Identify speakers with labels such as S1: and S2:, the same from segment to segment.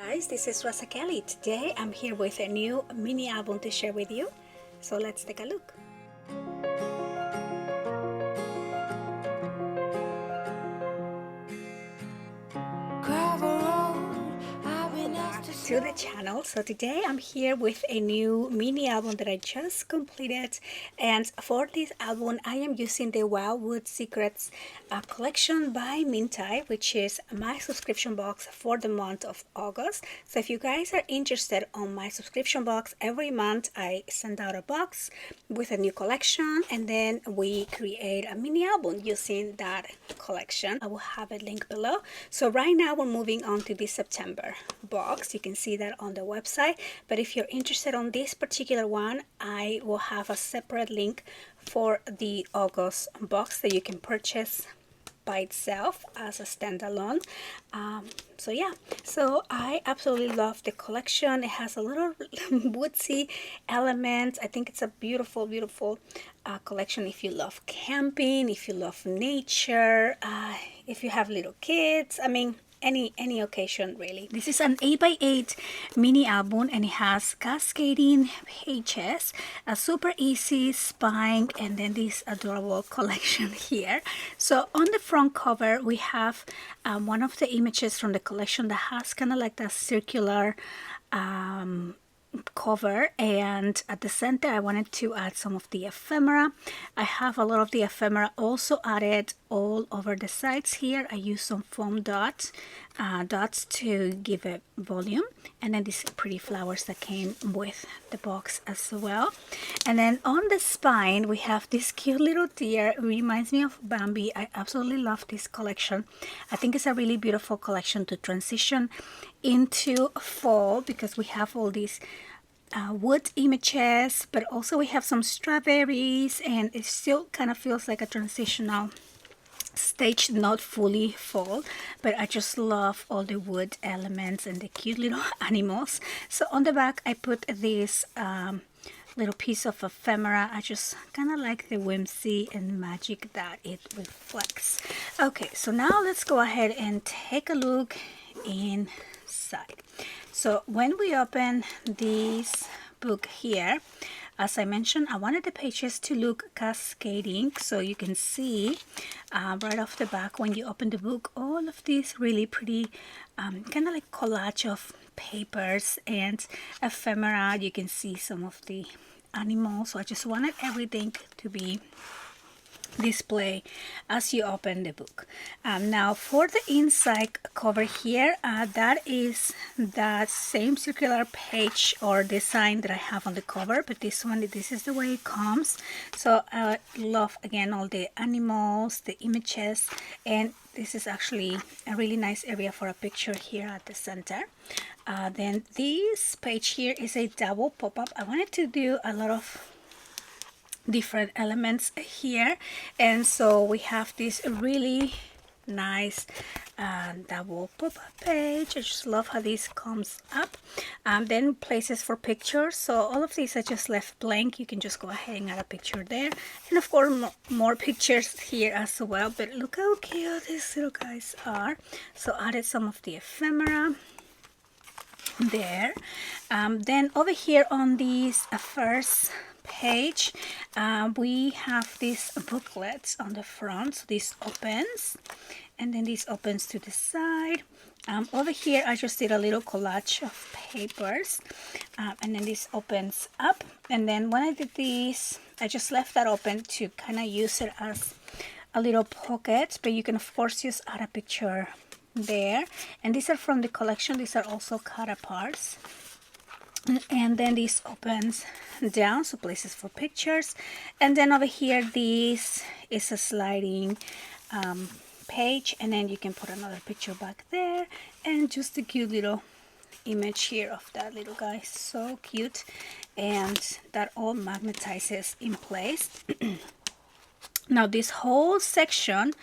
S1: guys, this is Rosa Kelly. Today I'm here with a new mini album to share with you. So let's take a look. To the channel. So today I'm here with a new mini album that I just completed, and for this album I am using the Wildwood Secrets collection by Mintai, which is my subscription box for the month of August. So if you guys are interested on my subscription box, every month I send out a box with a new collection, and then we create a mini album using that collection. I will have a link below. So right now we're moving on to the September box. You can see that on the website, but if you're interested on this particular one, I will have a separate link for the August box that you can purchase by itself as a standalone. So yeah, so I absolutely love the collection. It has a little woodsy elements. I think it's a beautiful collection if you love camping, if you love nature, if you have little kids. I mean, any occasion really. This is an 8x8 mini album, and it has cascading pages, a super easy spine, and then this adorable collection here. So on the front cover we have one of the images from the collection that has kind of like that circular cover, and at the center I wanted to add some of the ephemera. I have a lot of the ephemera also added all over the sides here. I used some foam dots to give it volume, and then these pretty flowers that came with the box as well. And then on the spine we have this cute little deer. It reminds me of Bambi. I absolutely love this collection. I think it's a really beautiful collection to transition into fall, because we have all these wood images, but also we have some strawberries, and it still kind of feels like a transitional stage, not fully fall, but I just love all the wood elements and the cute little animals. So on the back I put this little piece of ephemera. I just kind of like the whimsy and magic that it reflects. Okay, so now let's go ahead and take a look inside. So when we open this book here, as I mentioned, I wanted the pages to look cascading, so you can see right off the back when you open the book all of these really pretty kind of like collage of papers and ephemera. You can see some of the animals, so I just wanted everything to be display as you open the book. Now for the inside cover here, that is that same circular page or design that I have on the cover, but this is the way it comes. So I love again all the animals, the images, and this is actually a really nice area for a picture here at the center. Then this page here is a double pop-up. I wanted to do a lot of different elements here, and so we have this really nice double pop-up page. I just love how this comes up. Then places for pictures, so all of these I just left blank. You can just go ahead and add a picture there, and of course more pictures here as well. But look how cute these little guys are. So added some of the ephemera there. Then over here on this first page, we have these booklets on the front. So this opens, and then this opens to the side. Over here I just did a little collage of papers, and then this opens up, and then when I did this I just left that open to kind of use it as a little pocket, but you can of course just add a picture there. And these are from the collection. These are also cut apart, and then this opens down, so places for pictures. And then over here this is a sliding page, and then you can put another picture back there, and just a cute little image here of that little guy. So cute, and that all magnetizes in place. Now this whole section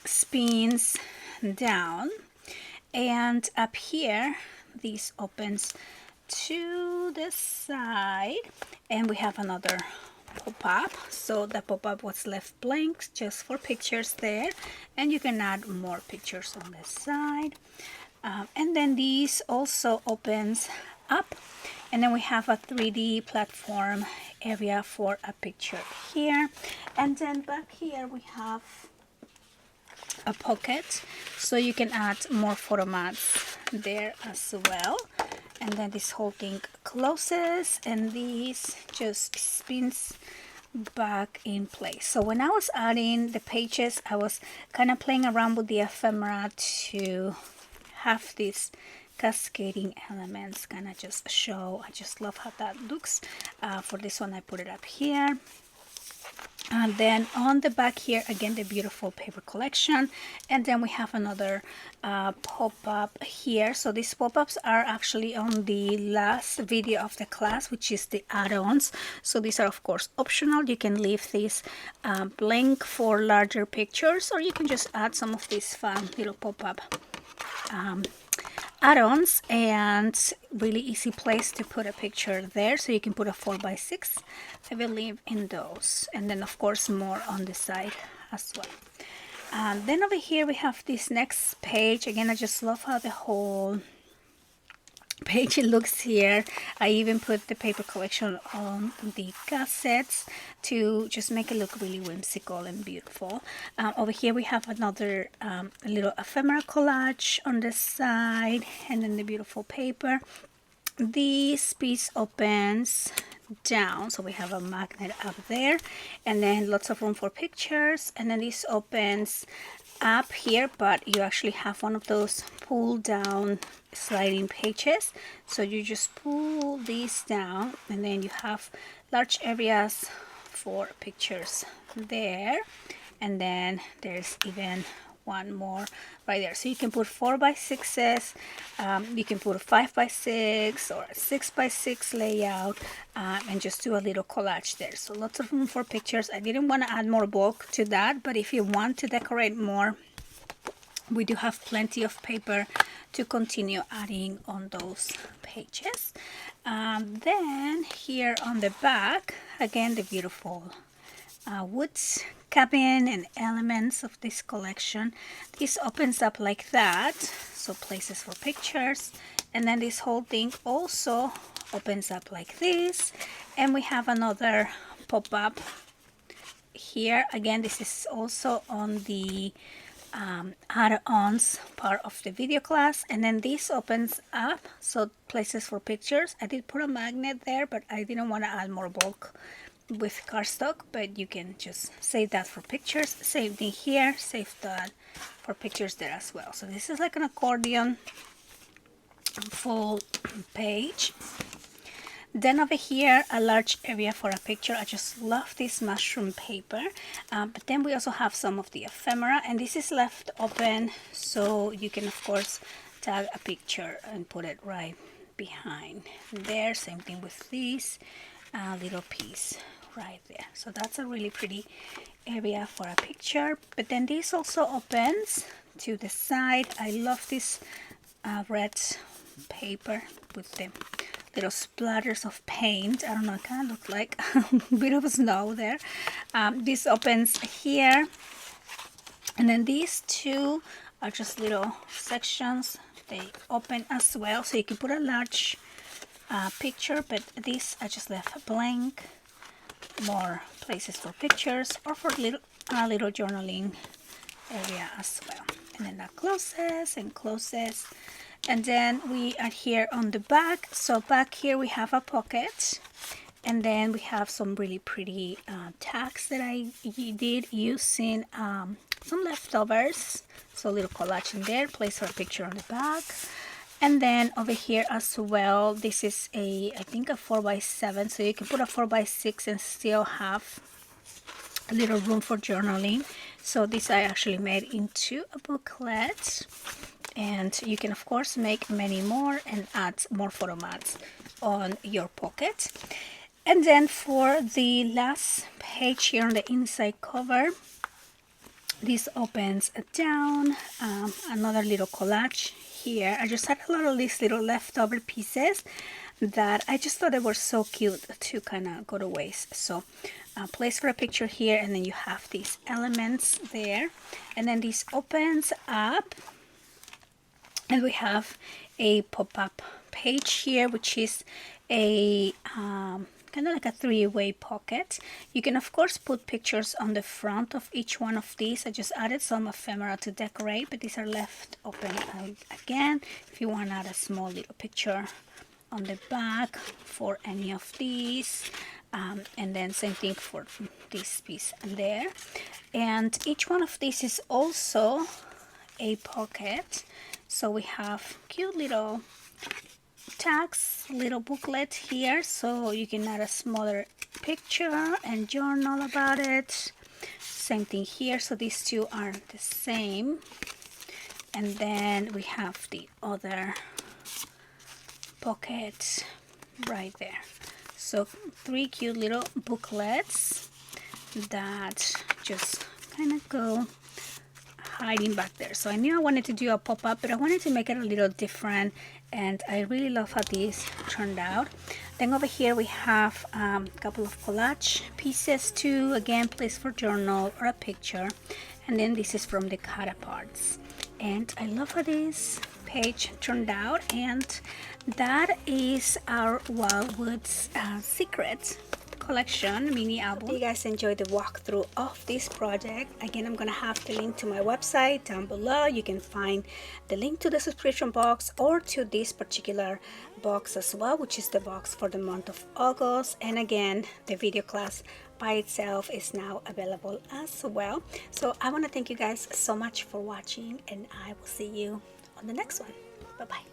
S1: spins down, and up here this opens to the side, and we have another pop-up. So the pop-up was left blank just for pictures there, and you can add more pictures on the side. And then these also opens up, and then we have a 3D platform area for a picture here. And then back here we have a pocket, so you can add more photo mats there as well. And then this whole thing closes, and this just spins back in place. So when I was adding the pages, I was kind of playing around with the ephemera to have these cascading elements kind of just show. I just love how that looks. For this one I put it up here. And then on the back here, again, the beautiful paper collection. And then we have another pop-up here. So these pop-ups are actually on the last video of the class, which is the add-ons. So these are, of course, optional. You can leave these blank for larger pictures, or you can just add some of these fun little pop-up add-ons, and really easy place to put a picture there. So you can put a 4x6, I believe, in those, and then of course more on the side as well. Then over here we have this next page. Again, I just love how the whole page it looks here. I even put the paper collection on the cassettes to just make it look really whimsical and beautiful. Over here we have another little ephemera collage on the side, and then the beautiful paper. This piece opens down, so we have a magnet up there, and then lots of room for pictures. And then this opens up here, but you actually have one of those pull down sliding pages, so you just pull these down, and then you have large areas for pictures there. And then there's even one more right there, so you can put 4x6s, you can put a 5x6 or a 6x6 layout, and just do a little collage there. So lots of room for pictures. I didn't want to add more bulk to that, but if you want to decorate more, we do have plenty of paper to continue adding on those pages. Then here on the back, again, the beautiful woods cabin and elements of this collection. This opens up like that, so places for pictures. And then this whole thing also opens up like this, and we have another pop-up here. Again, this is also on the add-ons part of the video class. And then this opens up, so places for pictures. I did put a magnet there, but I didn't want to add more bulk with cardstock, but you can just save that for pictures. Same thing here, save that for pictures there as well. So this is like an accordion full page. Then over here, a large area for a picture. I just love this mushroom paper, but then we also have some of the ephemera, and this is left open, so you can of course tag a picture and put it right behind there. Same thing with this little piece right there. So that's a really pretty area for a picture. But then this also opens to the side. I love this red paper with the little splatters of paint. I don't know, it kind of looks like a bit of snow there. This opens here, and then these two are just little sections. They open as well, so you can put a large picture, but this I just left blank. More places for pictures or for little journaling area as well. And then that closes and closes. And then we are here on the back. So back here we have a pocket, and then we have some really pretty tags that I did using some leftovers. So a little collage in there, place for a picture on the back. And then over here as well, this is I think a 4x7, so you can put a 4x6 and still have a little room for journaling. So this I actually made into a booklet, and you can of course make many more and add more photo mats on your pocket. And then for the last page here on the inside cover, this opens down, another little collage here. I just had a lot of these little leftover pieces that I just thought they were so cute to kind of go to waste. So place for a picture here, and then you have these elements there. And then this opens up And we have a pop-up page here, which is a kind of like a three-way pocket. You can of course put pictures on the front of each one of these. I just added some ephemera to decorate, but these are left open again if you want to add a small little picture on the back for any of these. And then same thing for this piece there. And each one of these is also a pocket, so we have cute little tags, little booklet here, so you can add a smaller picture and journal about it. Same thing here, so these two are the same. And then we have the other pocket right there. So 3 cute little booklets that just kind of go hiding back there. So I knew I wanted to do a pop-up, but I wanted to make it a little different, and I really love how these turned out. Then over here we have a couple of collage pieces too, again place for journal or a picture. And then this is from the Cataparts, and I love how this page turned out. And that is our Wildwood's Secret collection mini album. Hope you guys enjoyed the walkthrough of this project. Again, I'm gonna have the link to my website down below. You can find the link to the subscription box or to this particular box as well, which is the box for the month of August. And again, the video class by itself is now available as well. So I want to thank you guys so much for watching, and I will see you on the next one. Bye bye.